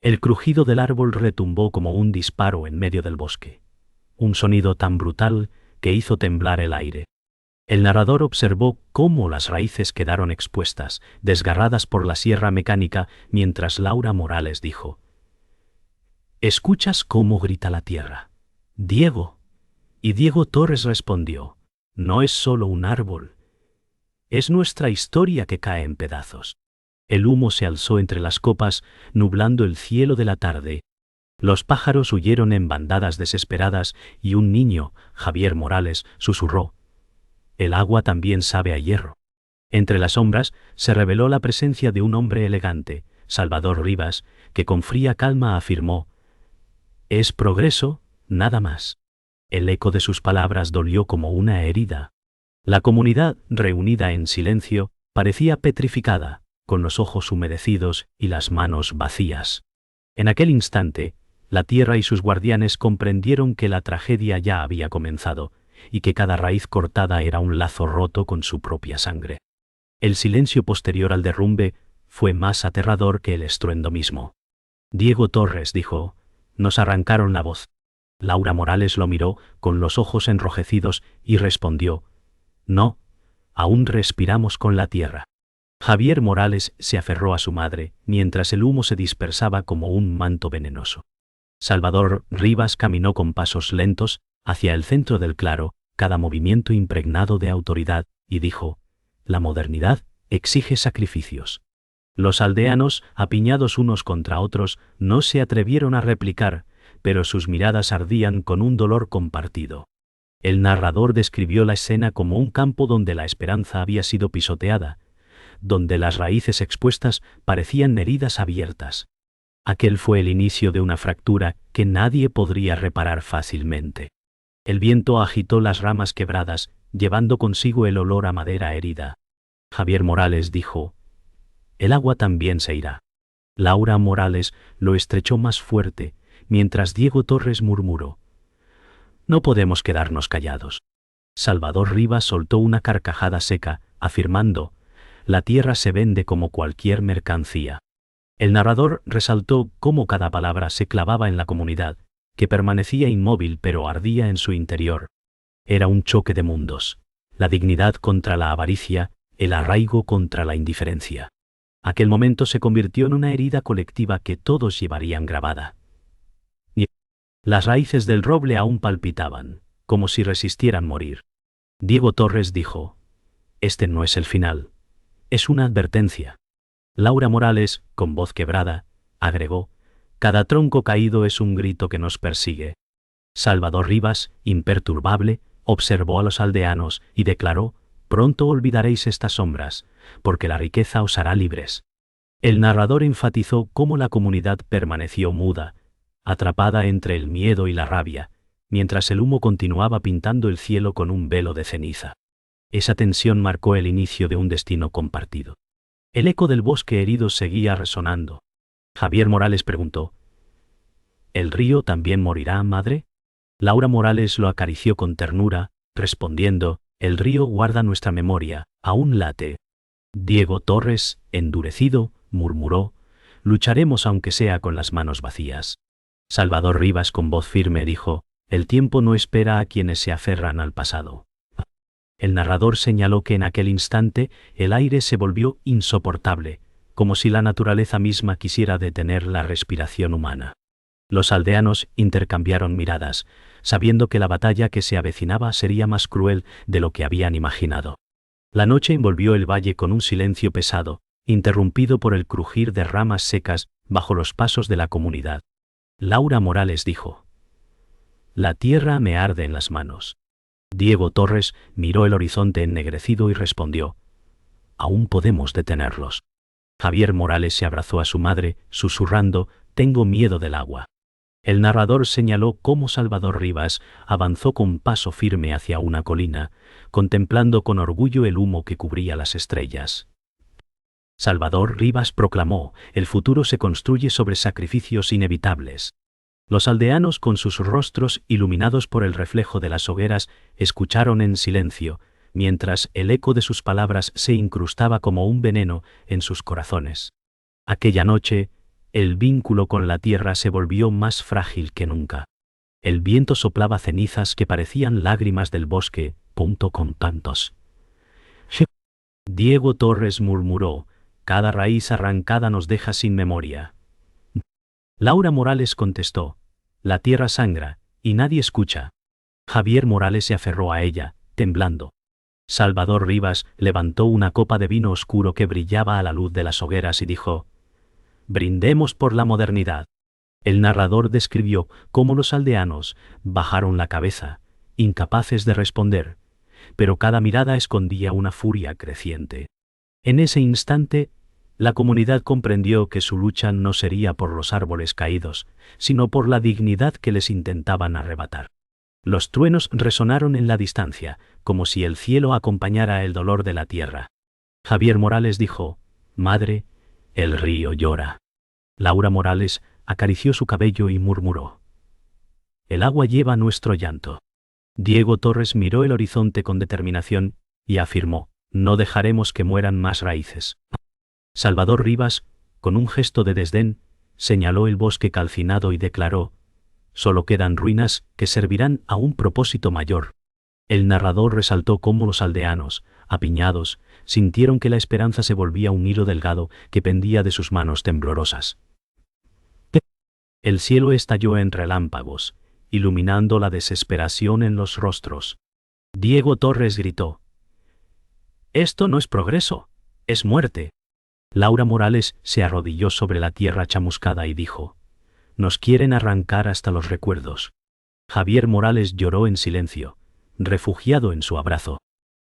El crujido del árbol retumbó como un disparo en medio del bosque. Un sonido tan brutal que hizo temblar el aire. El narrador observó cómo las raíces quedaron expuestas, desgarradas por la sierra mecánica, mientras Laura Morales dijo: «¿Escuchas cómo grita la tierra? Diego». Y Diego Torres respondió: «No es solo un árbol. Es nuestra historia que cae en pedazos». El humo se alzó entre las copas, nublando el cielo de la tarde. Los pájaros huyeron en bandadas desesperadas y un niño, Javier Morales, susurró: «El agua también sabe a hierro». Entre las sombras se reveló la presencia de un hombre elegante, Salvador Rivas, que con fría calma afirmó: «Es progreso, nada más». El eco de sus palabras dolió como una herida. La comunidad, reunida en silencio, parecía petrificada, con los ojos humedecidos y las manos vacías. En aquel instante, la tierra y sus guardianes comprendieron que la tragedia ya había comenzado, y que cada raíz cortada era un lazo roto con su propia sangre. El silencio posterior al derrumbe fue más aterrador que el estruendo mismo. Diego Torres dijo: «Nos arrancaron la voz». Laura Morales lo miró con los ojos enrojecidos y respondió: «No, aún respiramos con la tierra». Javier Morales se aferró a su madre, mientras el humo se dispersaba como un manto venenoso. Salvador Rivas caminó con pasos lentos hacia el centro del claro, cada movimiento impregnado de autoridad, y dijo: «La modernidad exige sacrificios». Los aldeanos, apiñados unos contra otros, no se atrevieron a replicar, pero sus miradas ardían con un dolor compartido. El narrador describió la escena como un campo donde la esperanza había sido pisoteada, donde las raíces expuestas parecían heridas abiertas. Aquel fue el inicio de una fractura que nadie podría reparar fácilmente. El viento agitó las ramas quebradas, llevando consigo el olor a madera herida. Javier Morales dijo: «El agua también se irá». Laura Morales lo estrechó más fuerte, mientras Diego Torres murmuró: «No podemos quedarnos callados». Salvador Rivas soltó una carcajada seca, afirmando: «La tierra se vende como cualquier mercancía». El narrador resaltó cómo cada palabra se clavaba en la comunidad, que permanecía inmóvil pero ardía en su interior. Era un choque de mundos: la dignidad contra la avaricia, el arraigo contra la indiferencia. Aquel momento se convirtió en una herida colectiva que todos llevarían grabada. Las raíces del roble aún palpitaban, como si resistieran morir. Diego Torres dijo: «Este no es el final. Es una advertencia». Laura Morales, con voz quebrada, agregó: «Cada tronco caído es un grito que nos persigue». Salvador Rivas, imperturbable, observó a los aldeanos y declaró: «Pronto olvidaréis estas sombras, porque la riqueza os hará libres». El narrador enfatizó cómo la comunidad permaneció muda, atrapada entre el miedo y la rabia, mientras el humo continuaba pintando el cielo con un velo de ceniza. Esa tensión marcó el inicio de un destino compartido. El eco del bosque herido seguía resonando. Javier Morales preguntó: «¿El río también morirá, madre?». Laura Morales lo acarició con ternura, respondiendo: «El río guarda nuestra memoria, aún late». Diego Torres, endurecido, murmuró: «Lucharemos aunque sea con las manos vacías». Salvador Rivas, con voz firme, dijo: «El tiempo no espera a quienes se aferran al pasado». El narrador señaló que en aquel instante el aire se volvió insoportable, como si la naturaleza misma quisiera detener la respiración humana. Los aldeanos intercambiaron miradas, sabiendo que la batalla que se avecinaba sería más cruel de lo que habían imaginado. La noche envolvió el valle con un silencio pesado, interrumpido por el crujir de ramas secas bajo los pasos de la comunidad. Laura Morales dijo: «La tierra me arde en las manos». Diego Torres miró el horizonte ennegrecido y respondió: «Aún podemos detenerlos». Javier Morales se abrazó a su madre, susurrando: «Tengo miedo del agua». El narrador señaló cómo Salvador Rivas avanzó con paso firme hacia una colina, contemplando con orgullo el humo que cubría las estrellas. Salvador Rivas proclamó: «El futuro se construye sobre sacrificios inevitables». Los aldeanos, con sus rostros iluminados por el reflejo de las hogueras, escucharon en silencio, mientras el eco de sus palabras se incrustaba como un veneno en sus corazones. Aquella noche, El vínculo con la tierra se volvió más frágil que nunca. El viento soplaba cenizas que parecían lágrimas del bosque, con tantos. Diego Torres murmuró, cada raíz arrancada nos deja sin memoria. Laura Morales contestó, la tierra sangra, y nadie escucha. Javier Morales se aferró a ella, temblando. Salvador Rivas levantó una copa de vino oscuro que brillaba a la luz de las hogueras y dijo, brindemos por la modernidad. El narrador describió cómo los aldeanos bajaron la cabeza, incapaces de responder, pero cada mirada escondía una furia creciente. En ese instante, la comunidad comprendió que su lucha no sería por los árboles caídos, sino por la dignidad que les intentaban arrebatar. Los truenos resonaron en la distancia, como si el cielo acompañara el dolor de la tierra. Javier Morales dijo, madre, el río llora. Laura Morales acarició su cabello y murmuró, el agua lleva nuestro llanto. Diego Torres miró el horizonte con determinación y afirmó, no dejaremos que mueran más raíces. Salvador Rivas, con un gesto de desdén, señaló el bosque calcinado y declaró, solo quedan ruinas que servirán a un propósito mayor. El narrador resaltó cómo los aldeanos, apiñados, sintieron que la esperanza se volvía un hilo delgado que pendía de sus manos temblorosas. El cielo estalló en relámpagos, iluminando la desesperación en los rostros. Diego Torres gritó, esto no es progreso, es muerte. Laura Morales se arrodilló sobre la tierra chamuscada y dijo, nos quieren arrancar hasta los recuerdos. Javier Morales lloró en silencio, refugiado en su abrazo.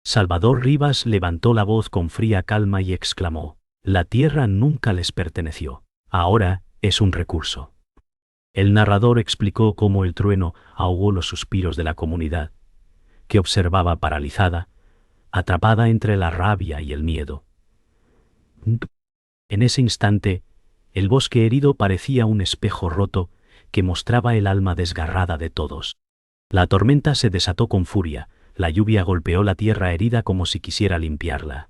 Salvador Rivas levantó la voz con fría calma y exclamó, la tierra nunca les perteneció, ahora es un recurso. El narrador explicó cómo el trueno ahogó los suspiros de la comunidad, que observaba paralizada, atrapada entre la rabia y el miedo. En ese instante, el bosque herido parecía un espejo roto que mostraba el alma desgarrada de todos. La tormenta se desató con furia, la lluvia golpeó la tierra herida como si quisiera limpiarla.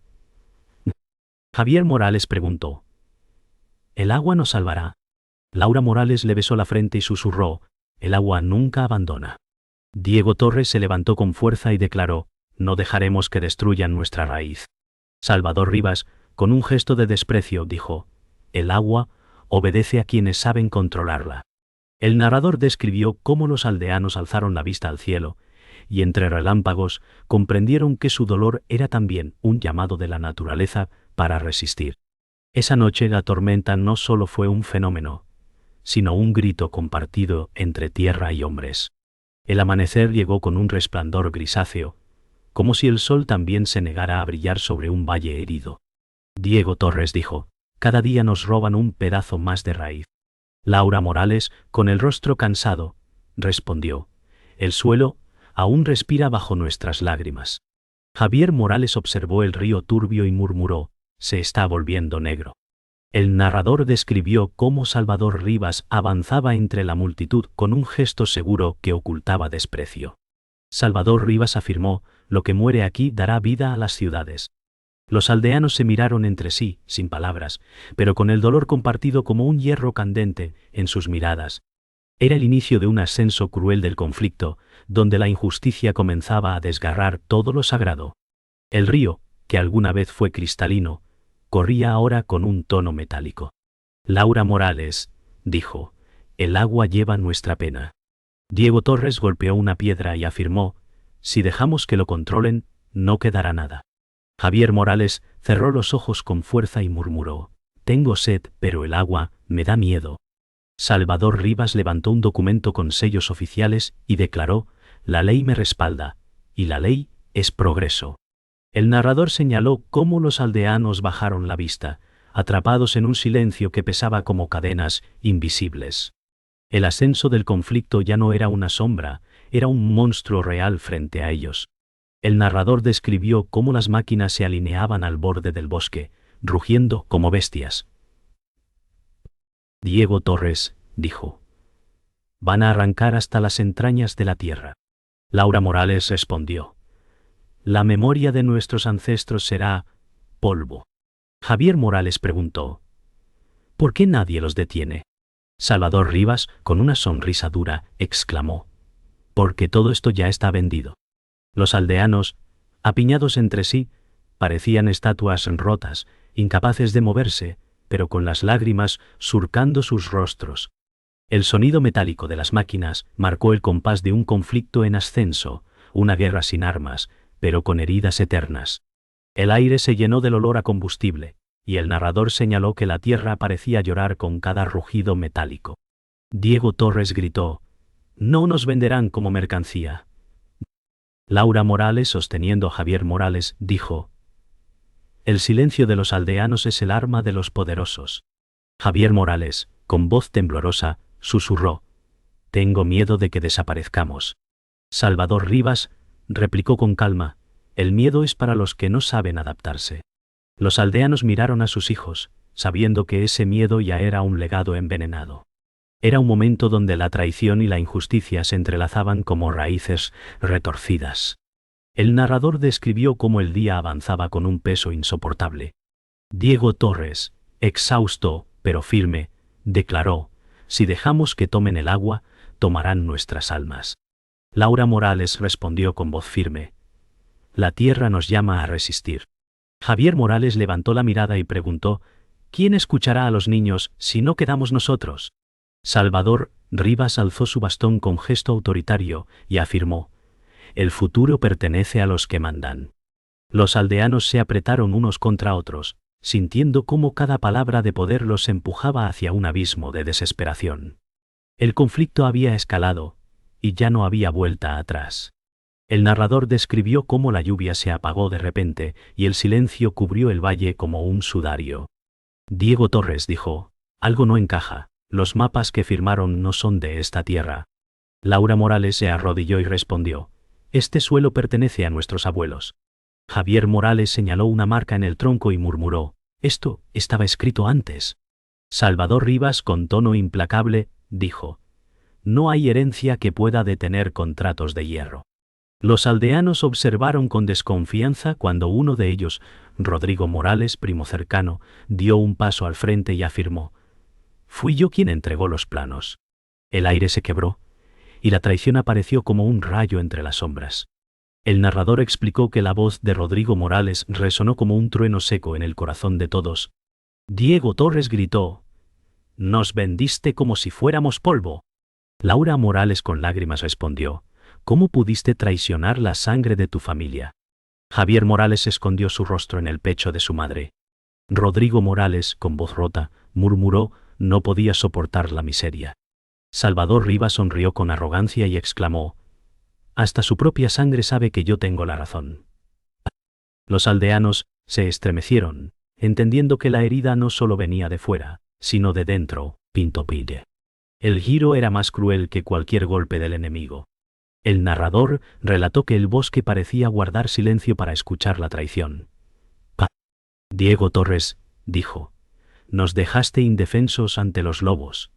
Javier Morales preguntó, ¿el agua nos salvará? Laura Morales le besó la frente y susurró, el agua nunca abandona. Diego Torres se levantó con fuerza y declaró, no dejaremos que destruyan nuestra raíz. Salvador Rivas, con un gesto de desprecio, dijo, el agua obedece a quienes saben controlarla. El narrador describió cómo los aldeanos alzaron la vista al cielo, y entre relámpagos comprendieron que su dolor era también un llamado de la naturaleza para resistir. Esa noche la tormenta no solo fue un fenómeno, sino un grito compartido entre tierra y hombres. El amanecer llegó con un resplandor grisáceo, como si el sol también se negara a brillar sobre un valle herido. Diego Torres dijo, cada día nos roban un pedazo más de raíz. Laura Morales, con el rostro cansado, respondió, el suelo aún respira bajo nuestras lágrimas. Javier Morales observó el río turbio y murmuró, se está volviendo negro. El narrador describió cómo Salvador Rivas avanzaba entre la multitud con un gesto seguro que ocultaba desprecio. Salvador Rivas afirmó, lo que muere aquí dará vida a las ciudades. Los aldeanos se miraron entre sí, sin palabras, pero con el dolor compartido como un hierro candente en sus miradas. Era el inicio de un ascenso cruel del conflicto, donde la injusticia comenzaba a desgarrar todo lo sagrado. El río, que alguna vez fue cristalino, corría ahora con un tono metálico. Laura Morales dijo, el agua lleva nuestra pena. Diego Torres golpeó una piedra y afirmó, si dejamos que lo controlen, no quedará nada. Javier Morales cerró los ojos con fuerza y murmuró, tengo sed, pero el agua me da miedo. Salvador Rivas levantó un documento con sellos oficiales y declaró, la ley me respalda, y la ley es progreso. El narrador señaló cómo los aldeanos bajaron la vista, atrapados en un silencio que pesaba como cadenas invisibles. El ascenso del conflicto ya no era una sombra, era un monstruo real frente a ellos. El narrador describió cómo las máquinas se alineaban al borde del bosque, rugiendo como bestias. Diego Torres dijo, van a arrancar hasta las entrañas de la tierra. Laura Morales respondió, la memoria de nuestros ancestros será polvo. Javier Morales preguntó, ¿Por qué nadie los detiene? Salvador Rivas, con una sonrisa dura, exclamó: porque todo esto ya está vendido. Los aldeanos, apiñados entre sí, parecían estatuas rotas, incapaces de moverse, pero con las lágrimas surcando sus rostros. El sonido metálico de las máquinas marcó el compás de un conflicto en ascenso, una guerra sin armas, pero con heridas eternas. El aire se llenó del olor a combustible, y el narrador señaló que la tierra parecía llorar con cada rugido metálico. Diego Torres gritó: no nos venderán como mercancía. Laura Morales, sosteniendo a Javier Morales, dijo: el silencio de los aldeanos es el arma de los poderosos. Javier Morales, con voz temblorosa, susurró: tengo miedo de que desaparezcamos. Salvador Rivas replicó con calma: el miedo es para los que no saben adaptarse. Los aldeanos miraron a sus hijos, sabiendo que ese miedo ya era un legado envenenado. Era un momento donde la traición y la injusticia se entrelazaban como raíces retorcidas. El narrador describió cómo el día avanzaba con un peso insoportable. Diego Torres, exhausto, pero firme, declaró: si dejamos que tomen el agua, tomarán nuestras almas. Laura Morales respondió con voz firme: la tierra nos llama a resistir. Javier Morales levantó la mirada y preguntó: ¿quién escuchará a los niños si no quedamos nosotros? Salvador Rivas alzó su bastón con gesto autoritario y afirmó: el futuro pertenece a los que mandan. Los aldeanos se apretaron unos contra otros, sintiendo cómo cada palabra de poder los empujaba hacia un abismo de desesperación. El conflicto había escalado, y ya no había vuelta atrás. El narrador describió cómo la lluvia se apagó de repente y el silencio cubrió el valle como un sudario. Diego Torres dijo: algo no encaja. Los mapas que firmaron no son de esta tierra. Laura Morales se arrodilló y respondió: este suelo pertenece a nuestros abuelos. Javier Morales señaló una marca en el tronco y murmuró: esto estaba escrito antes. Salvador Rivas, con tono implacable, dijo: no hay herencia que pueda detener contratos de hierro. Los aldeanos observaron con desconfianza cuando uno de ellos, Rodrigo Morales, primo cercano, dio un paso al frente y afirmó: fui yo quien entregó los planos. El aire se quebró, y la traición apareció como un rayo entre las sombras. El narrador explicó que la voz de Rodrigo Morales resonó como un trueno seco en el corazón de todos. Diego Torres gritó: nos vendiste como si fuéramos polvo. Laura Morales con lágrimas respondió: ¿cómo pudiste traicionar la sangre de tu familia? Javier Morales escondió su rostro en el pecho de su madre. Rodrigo Morales, con voz rota, murmuró: no podía soportar la miseria. Salvador Rivas sonrió con arrogancia y exclamó: hasta su propia sangre sabe que yo tengo la razón. Los aldeanos se estremecieron, entendiendo que la herida no solo venía de fuera, sino de dentro. Pinto pide. El giro era más cruel que cualquier golpe del enemigo. El narrador relató que el bosque parecía guardar silencio para escuchar la traición. Diego Torres dijo: nos dejaste indefensos ante los lobos.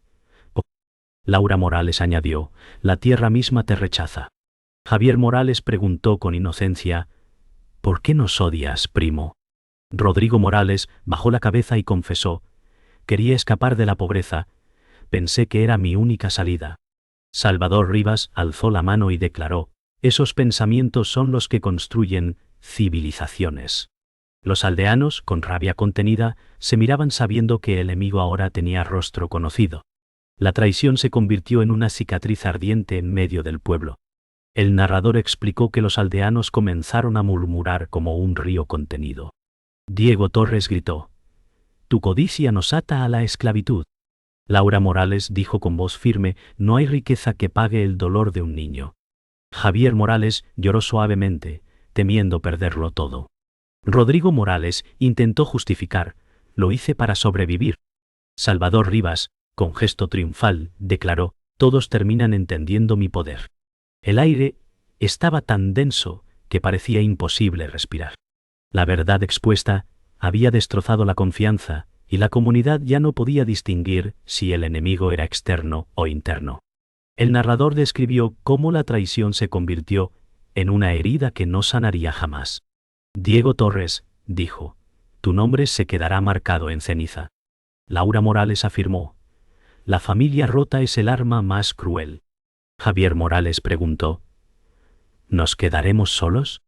Laura Morales añadió: la tierra misma te rechaza. Javier Morales preguntó con inocencia: ¿por qué nos odias, primo? Rodrigo Morales bajó la cabeza y confesó: quería escapar de la pobreza, pensé que era mi única salida. Salvador Rivas alzó la mano y declaró: esos pensamientos son los que construyen civilizaciones. Los aldeanos, con rabia contenida, se miraban sabiendo que el enemigo ahora tenía rostro conocido. La traición se convirtió en una cicatriz ardiente en medio del pueblo. El narrador explicó que los aldeanos comenzaron a murmurar como un río contenido. Diego Torres gritó: tu codicia nos ata a la esclavitud. Laura Morales dijo con voz firme: no hay riqueza que pague el dolor de un niño. Javier Morales lloró suavemente, temiendo perderlo todo. Rodrigo Morales intentó justificar: lo hice para sobrevivir. Salvador Rivas, con gesto triunfal, declaró: todos terminan entendiendo mi poder. El aire estaba tan denso que parecía imposible respirar. La verdad expuesta había destrozado la confianza, y la comunidad ya no podía distinguir si el enemigo era externo o interno. El narrador describió cómo la traición se convirtió en una herida que no sanaría jamás. Diego Torres dijo: tu nombre se quedará marcado en ceniza. Laura Morales afirmó: la familia rota es el arma más cruel. Javier Morales preguntó: ¿nos quedaremos solos?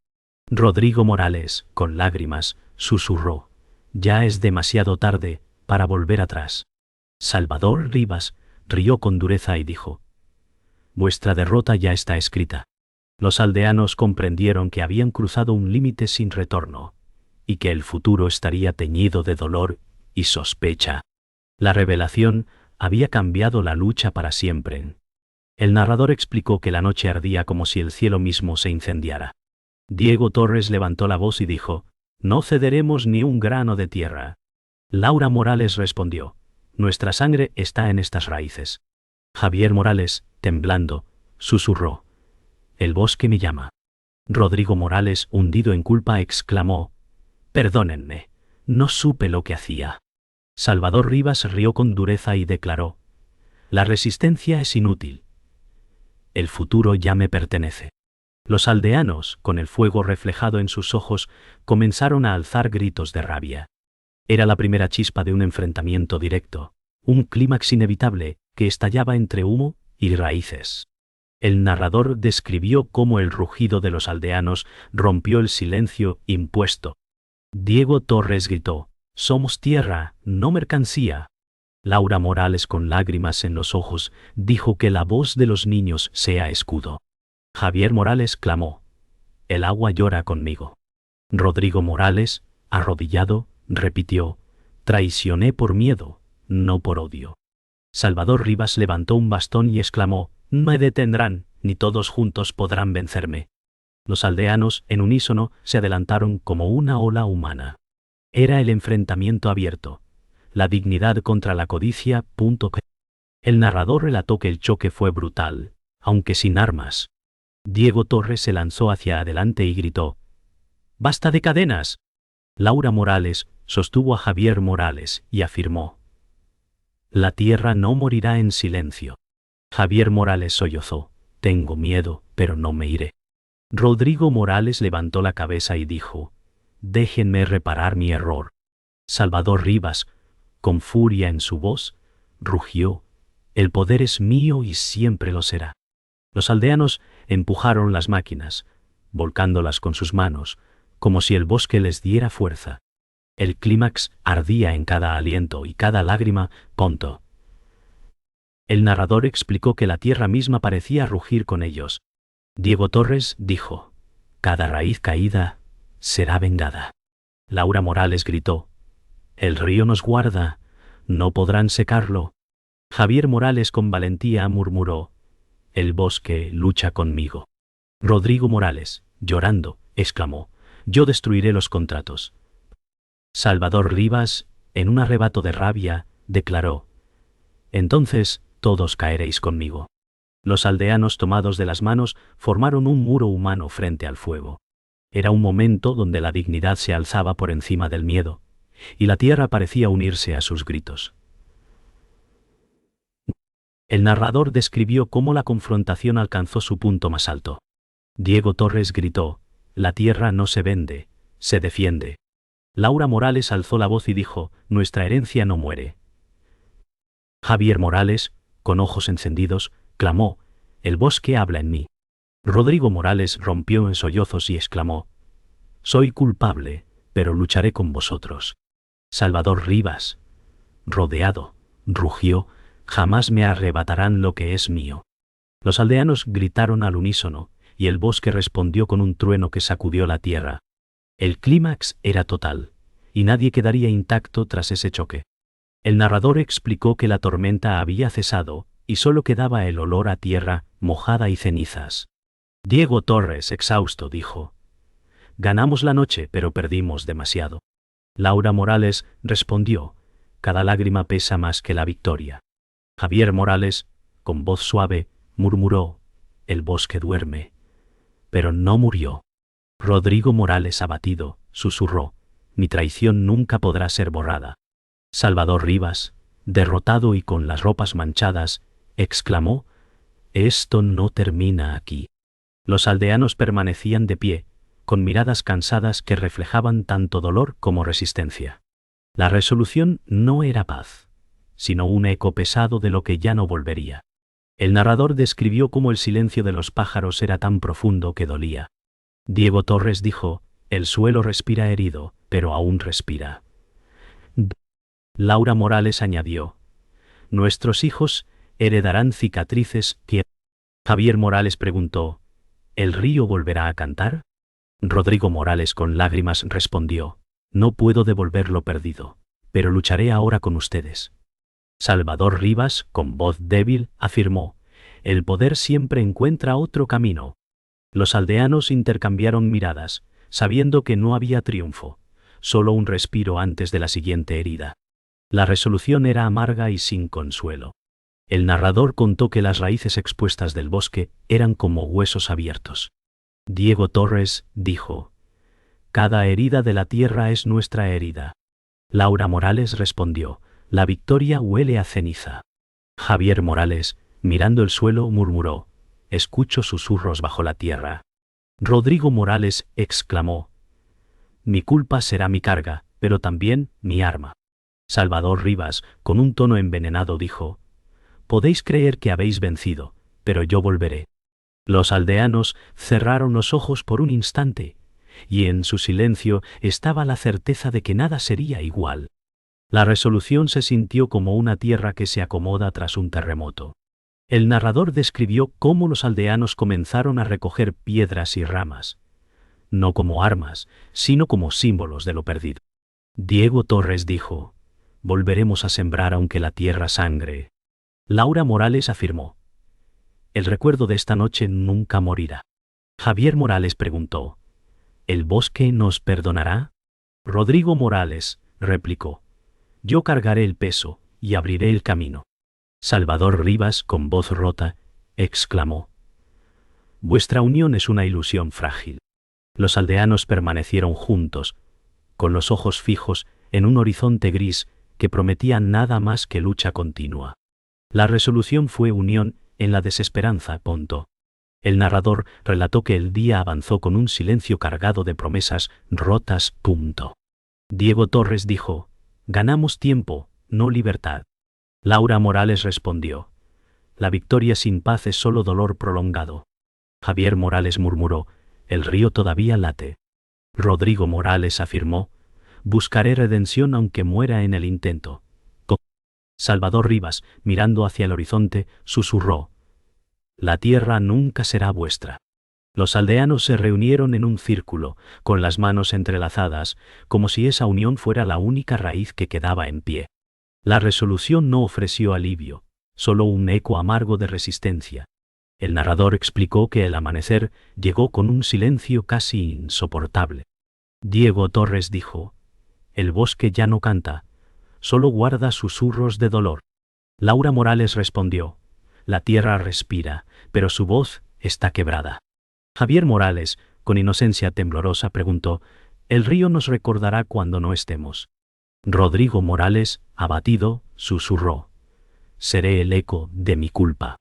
Rodrigo Morales, con lágrimas, susurró: ya es demasiado tarde para volver atrás. Salvador Rivas rió con dureza y dijo: vuestra derrota ya está escrita. Los aldeanos comprendieron que habían cruzado un límite sin retorno, y que el futuro estaría teñido de dolor y sospecha. La revelación había cambiado la lucha para siempre. El narrador explicó que la noche ardía como si el cielo mismo se incendiara. Diego Torres levantó la voz y dijo: no cederemos ni un grano de tierra. Laura Morales respondió: nuestra sangre está en estas raíces. Javier Morales, temblando, susurró: el bosque me llama. Rodrigo Morales, hundido en culpa, exclamó: perdónenme, no supe lo que hacía. Salvador Rivas rió con dureza y declaró: la resistencia es inútil. El futuro ya me pertenece. Los aldeanos, con el fuego reflejado en sus ojos, comenzaron a alzar gritos de rabia. Era la primera chispa de un enfrentamiento directo, un clímax inevitable que estallaba entre humo y raíces. El narrador describió cómo el rugido de los aldeanos rompió el silencio impuesto. Diego Torres gritó: somos tierra, no mercancía. Laura Morales, con lágrimas en los ojos, dijo que la voz de los niños sea escudo. Javier Morales clamó: el agua llora conmigo. Rodrigo Morales, arrodillado, repitió: traicioné por miedo, no por odio. Salvador Rivas levantó un bastón y exclamó: no me detendrán, ni todos juntos podrán vencerme. Los aldeanos, en unísono, se adelantaron como una ola humana. Era el enfrentamiento abierto, la dignidad contra la codicia. El narrador relató que el choque fue brutal, aunque sin armas. Diego Torres se lanzó hacia adelante y gritó: ¡basta de cadenas! Laura Morales sostuvo a Javier Morales y afirmó: la tierra no morirá en silencio. Javier Morales sollozó: tengo miedo, pero no me iré. Rodrigo Morales levantó la cabeza y dijo: déjenme reparar mi error. Salvador Rivas, con furia en su voz, rugió: el poder es mío y siempre lo será. Los aldeanos empujaron las máquinas, volcándolas con sus manos, como si el bosque les diera fuerza. El clímax ardía en cada aliento y cada lágrima. El narrador explicó que la tierra misma parecía rugir con ellos. Diego Torres dijo: cada raíz caída será vengada. Laura Morales gritó: el río nos guarda, no podrán secarlo. Javier Morales con valentía murmuró: el bosque lucha conmigo. Rodrigo Morales, llorando, exclamó: yo destruiré los contratos. Salvador Rivas, en un arrebato de rabia, declaró: entonces todos caeréis conmigo. Los aldeanos, tomados de las manos, formaron un muro humano frente al fuego. Era un momento donde la dignidad se alzaba por encima del miedo, y la tierra parecía unirse a sus gritos. El narrador describió cómo la confrontación alcanzó su punto más alto. Diego Torres gritó: la tierra no se vende, se defiende. Laura Morales alzó la voz y dijo: nuestra herencia no muere. Javier Morales, con ojos encendidos, clamó: el bosque habla en mí. Rodrigo Morales rompió en sollozos y exclamó: soy culpable, pero lucharé con vosotros. Salvador Rivas, rodeado, rugió: jamás me arrebatarán lo que es mío. Los aldeanos gritaron al unísono, y el bosque respondió con un trueno que sacudió la tierra. El clímax era total, y nadie quedaría intacto tras ese choque. El narrador explicó que la tormenta había cesado, y solo quedaba el olor a tierra mojada y cenizas. Diego Torres, exhausto, dijo: ganamos la noche, pero perdimos demasiado. Laura Morales respondió: cada lágrima pesa más que la victoria. Javier Morales, con voz suave, murmuró: el bosque duerme, pero no murió. Rodrigo Morales, abatido, susurró: mi traición nunca podrá ser borrada. Salvador Rivas, derrotado y con las ropas manchadas, exclamó: esto no termina aquí. Los aldeanos permanecían de pie, con miradas cansadas que reflejaban tanto dolor como resistencia. La resolución no era paz, sino un eco pesado de lo que ya no volvería. El narrador describió cómo el silencio de los pájaros era tan profundo que dolía. Diego Torres dijo: el suelo respira herido, pero aún respira. Laura Morales añadió: nuestros hijos heredarán cicatrices que... Javier Morales preguntó: ¿el río volverá a cantar? Rodrigo Morales con lágrimas respondió: no puedo devolver lo perdido, pero lucharé ahora con ustedes. Salvador Rivas, con voz débil, afirmó: el poder siempre encuentra otro camino. Los aldeanos intercambiaron miradas, sabiendo que no había triunfo, solo un respiro antes de la siguiente herida. La resolución era amarga y sin consuelo. El narrador contó que las raíces expuestas del bosque eran como huesos abiertos. Diego Torres dijo: cada herida de la tierra es nuestra herida. Laura Morales respondió: la victoria huele a ceniza. Javier Morales, mirando el suelo, murmuró: escucho susurros bajo la tierra. Rodrigo Morales exclamó: mi culpa será mi carga, pero también mi arma. Salvador Rivas, con un tono envenenado, dijo: podéis creer que habéis vencido, pero yo volveré. Los aldeanos cerraron los ojos por un instante, y en su silencio estaba la certeza de que nada sería igual. La resolución se sintió como una tierra que se acomoda tras un terremoto. El narrador describió cómo los aldeanos comenzaron a recoger piedras y ramas, no como armas, sino como símbolos de lo perdido. Diego Torres dijo: volveremos a sembrar aunque la tierra sangre. Laura Morales afirmó: el recuerdo de esta noche nunca morirá. Javier Morales preguntó: ¿el bosque nos perdonará? Rodrigo Morales replicó: yo cargaré el peso y abriré el camino. Salvador Rivas, con voz rota, exclamó: vuestra unión es una ilusión frágil. Los aldeanos permanecieron juntos, con los ojos fijos en un horizonte gris que prometía nada más que lucha continua. La resolución fue unión en la desesperanza. Punto. El narrador relató que el día avanzó con un silencio cargado de promesas rotas. Punto. Diego Torres dijo: ganamos tiempo, no libertad. Laura Morales respondió: la victoria sin paz es solo dolor prolongado. Javier Morales murmuró: el río todavía late. Rodrigo Morales afirmó: buscaré redención aunque muera en el intento. Salvador Rivas, mirando hacia el horizonte, susurró: la tierra nunca será vuestra. Los aldeanos se reunieron en un círculo, con las manos entrelazadas, como si esa unión fuera la única raíz que quedaba en pie. La resolución no ofreció alivio, solo un eco amargo de resistencia. El narrador explicó que el amanecer llegó con un silencio casi insoportable. Diego Torres dijo: el bosque ya no canta, solo guarda susurros de dolor. Laura Morales respondió: la tierra respira, pero su voz está quebrada. Javier Morales, con inocencia temblorosa, preguntó: ¿el río nos recordará cuando no estemos? Rodrigo Morales, abatido, susurró: seré el eco de mi culpa.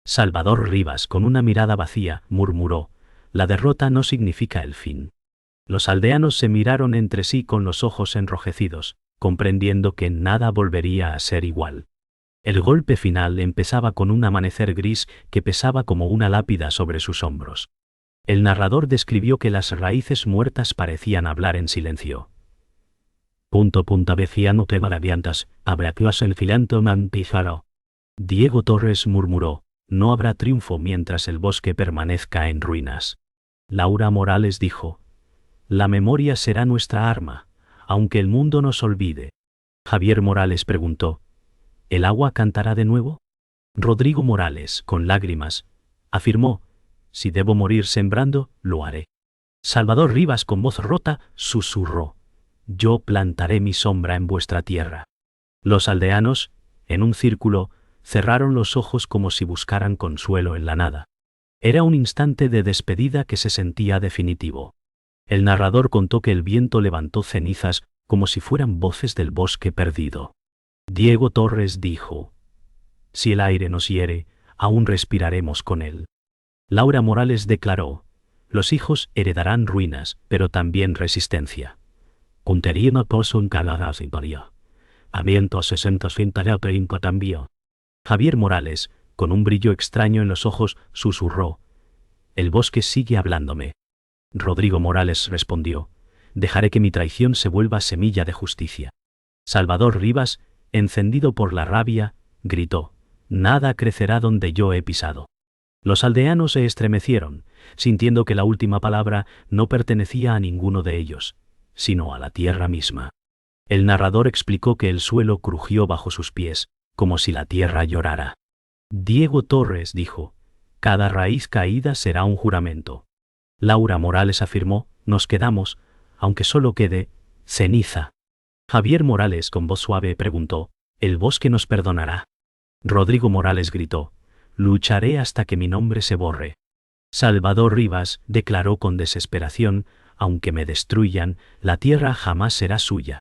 Salvador Rivas, con una mirada vacía, murmuró: la derrota no significa el fin. Los aldeanos se miraron entre sí con los ojos enrojecidos, comprendiendo que nada volvería a ser igual. El golpe final empezaba con un amanecer gris que pesaba como una lápida sobre sus hombros. El narrador describió que las raíces muertas parecían hablar en silencio. Decía: no te maravillas, habrá que el filanto manpijaro. Diego Torres murmuró: no habrá triunfo mientras el bosque permanezca en ruinas. Laura Morales dijo: la memoria será nuestra arma, aunque el mundo nos olvide. Javier Morales preguntó: ¿el agua cantará de nuevo? Rodrigo Morales, con lágrimas, afirmó: si debo morir sembrando, lo haré. Salvador Rivas, con voz rota, susurró: yo plantaré mi sombra en vuestra tierra. Los aldeanos, en un círculo, cerraron los ojos como si buscaran consuelo en la nada. Era un instante de despedida que se sentía definitivo. El narrador contó que el viento levantó cenizas como si fueran voces del bosque perdido. Diego Torres dijo: si el aire nos hiere, aún respiraremos con él. Laura Morales declaró: los hijos heredarán ruinas, pero también resistencia. Contería pozo en cada Amiento 630 también. Javier Morales, con un brillo extraño en los ojos, susurró: el bosque sigue hablándome. Rodrigo Morales respondió: dejaré que mi traición se vuelva semilla de justicia. Salvador Rivas, encendido por la rabia, gritó: nada crecerá donde yo he pisado. Los aldeanos se estremecieron, sintiendo que la última palabra no pertenecía a ninguno de ellos, sino a la tierra misma. El narrador explicó que el suelo crujió bajo sus pies, como si la tierra llorara. Diego Torres dijo: cada raíz caída será un juramento. Laura Morales afirmó: nos quedamos, aunque solo quede ceniza. Javier Morales con voz suave preguntó: ¿el bosque nos perdonará? Rodrigo Morales gritó: lucharé hasta que mi nombre se borre. Salvador Rivas declaró con desesperación: aunque me destruyan, la tierra jamás será suya.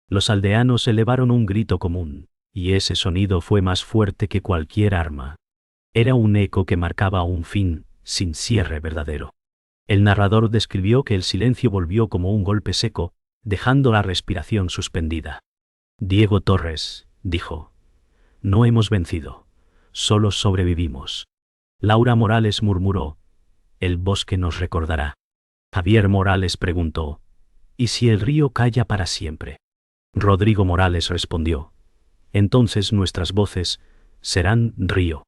Los aldeanos elevaron un grito común, y ese sonido fue más fuerte que cualquier arma. Era un eco que marcaba un fin, sin cierre verdadero. El narrador describió que el silencio volvió como un golpe seco, dejando la respiración suspendida. Diego Torres dijo: no hemos vencido, solo sobrevivimos. Laura Morales murmuró: el bosque nos recordará. Javier Morales preguntó: ¿y si el río calla para siempre? Rodrigo Morales respondió: entonces nuestras voces serán río.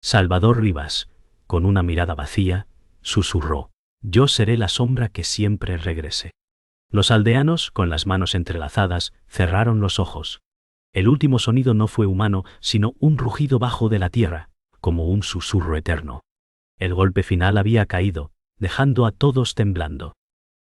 Salvador Rivas, con una mirada vacía, susurró: yo seré la sombra que siempre regrese. Los aldeanos, con las manos entrelazadas, cerraron los ojos. El último sonido no fue humano, sino un rugido bajo de la tierra, como un susurro eterno. El golpe final había caído, dejando a todos temblando.